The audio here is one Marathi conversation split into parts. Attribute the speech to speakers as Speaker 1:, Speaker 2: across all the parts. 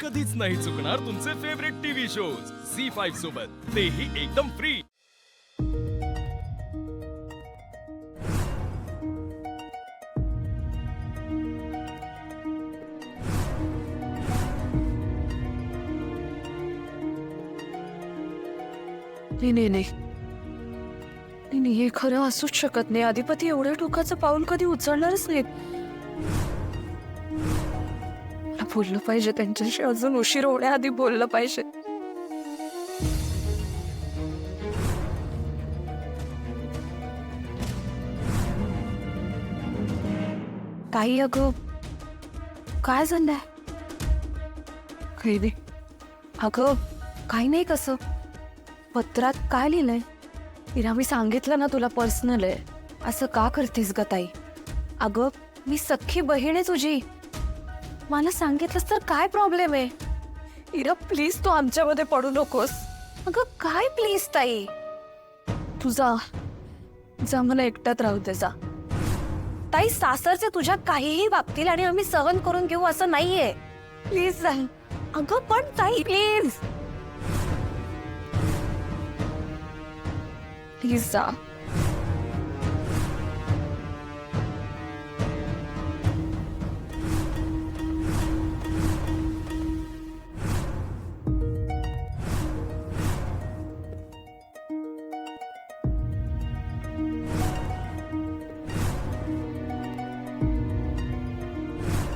Speaker 1: कधीच नाही चुकणार तुमचे फेवरेट टीव्ही शोज झी5 सोबत, तेही एकदम फ्री।
Speaker 2: नाही, हे खरं असूच शकत नाही। अधिपती एवढ्या टोकाचं पाऊल कधी उचलणारच नाहीत। मला बोललं पाहिजे त्यांच्याशी, अजून उशीर होण्याआधी बोललं पाहिजे। ताई अगं, काय झालंय? काही अगं, काही नाही। कसं पत्रात काय लिहिलंय? इरा, मी सांगितलं ना तुला पर्सनल आहे। असं का करतेस ग ताई? अगं, मी सख्खी बहीण आहे तुझी, मला सांगितलंस तर काय प्रॉब्लेम आहे? इरा प्लीज, तू आमच्यामध्ये पडू नकोस। अगं काय प्लीज ताई, तुझा जा, मला एकट्यात राहू दे जा। ताई, सासरचे तुझ्या काहीही वागतील आणि आम्ही सहन करून घेऊ असं नाहीये। प्लीज जा। अगं पण ताई प्लीज, प्लीज जा।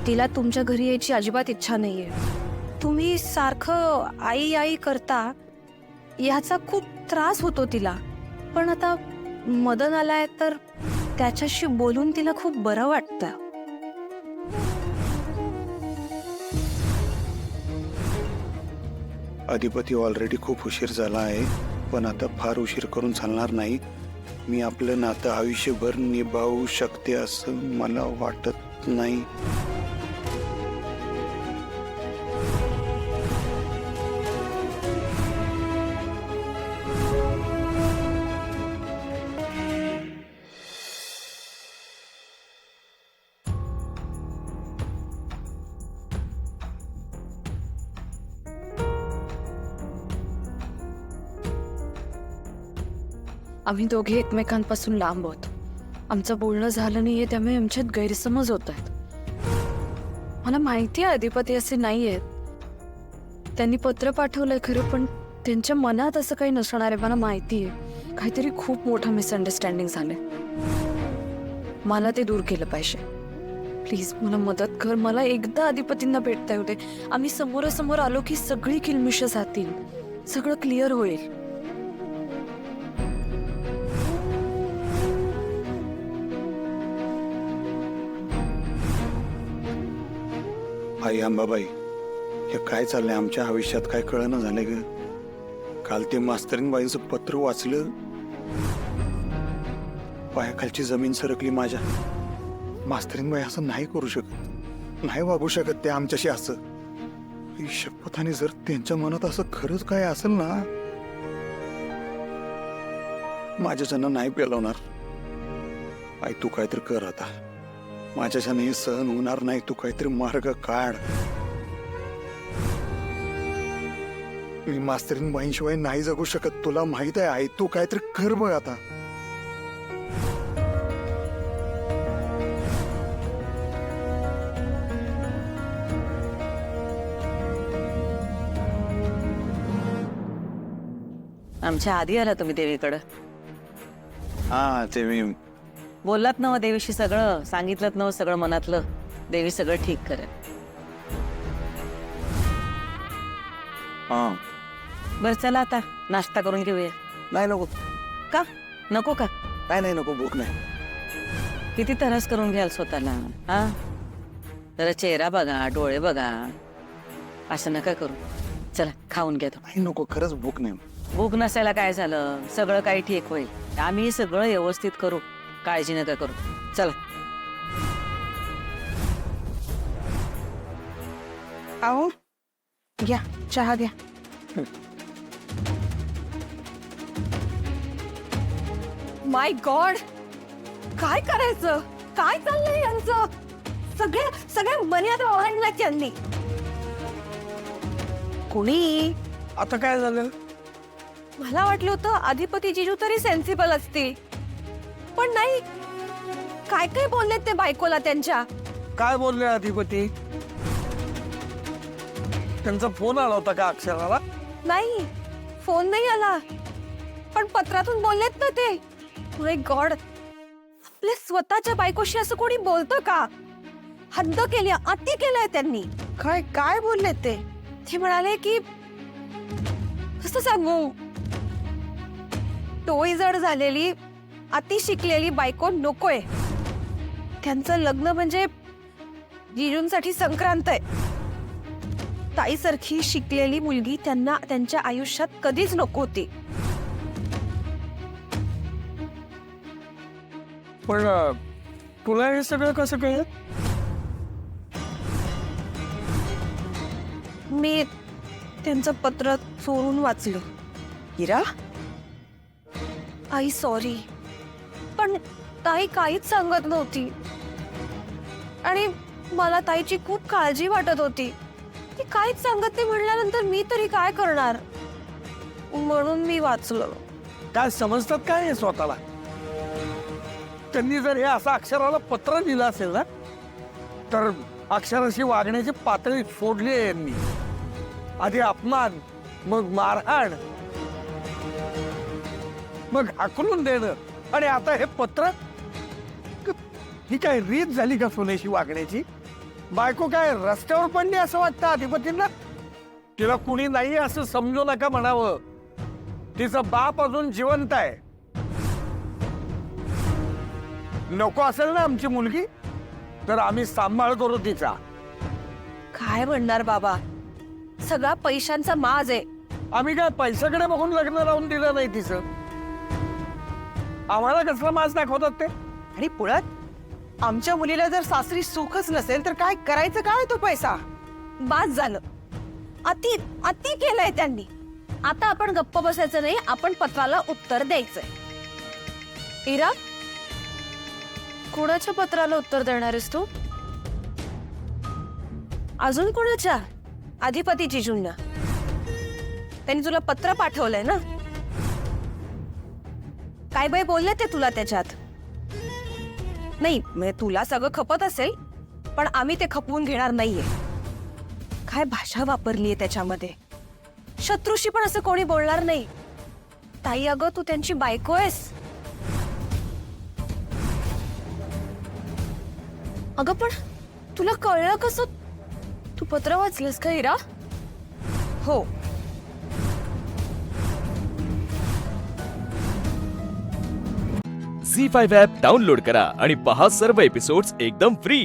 Speaker 2: तिला तुमच्या घरी यायची अजिबात इच्छा नाहीये। तुम्ही सारखं आई आई करता, याचा खूप त्रास होतो तिला। पण आता मदन आलाय तर त्याच्याशी बोलून तिला खूप बरं वाटतं।
Speaker 3: अधिपती ऑलरेडी खूप उशीर झाला आहे, पण आता फार उशीर करून चालणार नाही। मी आपलं नातं आयुष्यभर निभावू शकते असं मला वाटत नाही।
Speaker 2: आम्ही दोघे एकमेकांपासून लांब आहोत। आमचं बोलणं झालं नाहीये, त्यामुळे आमच्यात गैरसमज होत आहेत। मला माहिती आहे अधिपती असे नाही आहेत। त्यांनी पत्र पाठवलंय खरं, पण त्यांच्या मनात असं काही नसणार आहे, मला माहिती आहे। काहीतरी खूप मोठं मिसअंडरस्टँडिंग झालंय। मला ते दूर केलं पाहिजे। प्लीज मला मदत कर, मला एकदा अधिपतींना भेटता येऊ दे। आम्ही समोरासमोर आलो की सगळी किलमिशं जातील, सगळं क्लिअर होईल।
Speaker 3: आई अंबाबाई, हे काय चाललंय आमच्या आयुष्यात? काय कळना झालंय ग? काल ते मास्तरीनबाईंचं पत्र वाचलं, पायाखालची जमीन सरकली माझ्या। मास्तरीनबाई असं नाही करू शकत, नाही वागू शकत ते आमच्याशी असं। ही शपथाने जर त्यांच्या मनात असं खरंच काय असेल ना, माझ्याच्यानं नाही पेलवणार। आई तू काहीतरी कर आता, माझ्याच्यानं हे सहन होणार नाही। तू काहीतरी मार्ग काढ। मी मास्तरीनबाईंशिवाय नाही जगू शकत, तुला माहित आहे आई। तू काहीतरी कर बघ आता।
Speaker 4: आमच्या आधी आला तुम्ही देवीकडं।
Speaker 3: हा, ते मी
Speaker 4: बोललात ना देवीशी, सगळं सांगितलं ना सगळं मनातलं। देवी सगळं ठीक करेल।
Speaker 3: हा,
Speaker 4: बरं चला आता नाश्ता करून घेऊया।
Speaker 3: नाही नको।
Speaker 4: का नको? का
Speaker 3: काय नाही नको, भूक नाही।
Speaker 4: किती तरस करून घ्याल स्वतःला? हा, जरा चेहरा बघा, डोळे बघा, असं नका करू। चला खाऊन घ्या।
Speaker 3: नाही नको, खरंच भूक नाही।
Speaker 4: भूक नसायला काय झालं, सगळं काही ठीक होईल। आम्ही सगळं व्यवस्थित करू, काळजी नका करू। चला।
Speaker 2: आओ, घ्या चहा घ्या। माय गॉड, काय करायचं? काय चाललंय यांचं? सगळ्या मर्यादा ओलांडल्यात यांनी। कुणी?
Speaker 5: आता काय झालं?
Speaker 2: मला वाटलं होतं अधिपती जिजू तरी सेन्सिबल असतील, पण नाही. काय काय बोललेत ते बायकोला त्यांच्या.
Speaker 5: काय बोलले अधिपती? त्यांचा फोन आला होता का अक्षराला?
Speaker 2: नाही, फोन नाही आला, पण पत्रातून बोललेत ना ते. माय गॉड, आपल्या स्वतःच्या बायकोशी असं कोणी बोलतं का? हद्द केली, अति केलंय त्यांनी. काय काय बोललेत ते? ते म्हणाले की कसं सांगू, टोळी जड झालेली अति शिकलेली बायको नकोय. त्यांचं लग्न म्हणजे जिजूंसाठी संक्रांत आहे. ताईसारखी शिकलेली मुलगी त्यांना त्यांच्या आयुष्यात कधीच नको होती.
Speaker 5: पण तुला हे सगळं कसं कळलं?
Speaker 2: मी त्यांचं पत्र चोरून वाचलं.
Speaker 6: हिरा,
Speaker 2: आई सॉरी, पण ताई काहीच सांगत नव्हती आणि मला ताईची खूप काळजी वाटत होती. ती काहीच सांगत नाही म्हणल्यानंतर मी तरी काय करणार, म्हणून मी वाचलं.
Speaker 5: काय समजतात काय हे स्वतःला? त्यांनी जर हे असं अक्षराला पत्र दिलं असेल ना, तर अक्षराशी वागण्याची पातळी सोडली आहे यांनी. आधी अपमान, मग मारहाण, मग हाकलून देणं, आणि आता हे पत्र. ही काय रीत झाली का सोन्याशी वागण्याची? बायको काय रस्त्यावर पडली असं वाटतं अधिपतींना? तिला कुणी नाही असं समजू नका म्हणावं. तिचा बाप अजून जिवंत आहे. नको असेल ना आमची मुलगी, तर आम्ही सांभाळ करू तिचा.
Speaker 2: काय म्हणणार बाबा, सगळा पैशांचा माज आहे.
Speaker 5: आम्ही काय पैशाकडे बघून लग्न लावून दिलं नाही तिचं. आम्हाला कसला माज दाखवतात ते?
Speaker 6: आणि पुढ्यात आमच्या मुलीला जर सासरी सुखच नसेल तर काय करायचं? काय तो पैसा?
Speaker 2: बास झालं, अति अति केलंय त्यांनी. आता आपण गप्प बसायचं नाही, आपण पत्राला उत्तर द्यायचंय. इरा, कोणाच्या पत्राला उत्तर देणार आहेस तू? अजून कोणाच्या? अधिपती जिजूंना. त्यांनी तुला पत्र पाठवलंय ना? काय बाय बोलले ते तुला त्याच्यात? नाही, म्हणजे तुला सगळं खपत असेल, पण आम्ही ते खपवून घेणार नाहीये. काय भाषा वापरलीये त्याच्यामध्ये. शत्रूशी पण असं कोणी बोलणार नाही. ताई अगं, तू त्यांची बायको आहेस. अगं पण तुला कळलं कसं? तू पत्र वाचलंस का इरा?
Speaker 6: हो,
Speaker 1: झी 5 ॲप डाउनलोड करा आणि पहा सर्व एपिसोड्स एकदम फ्री.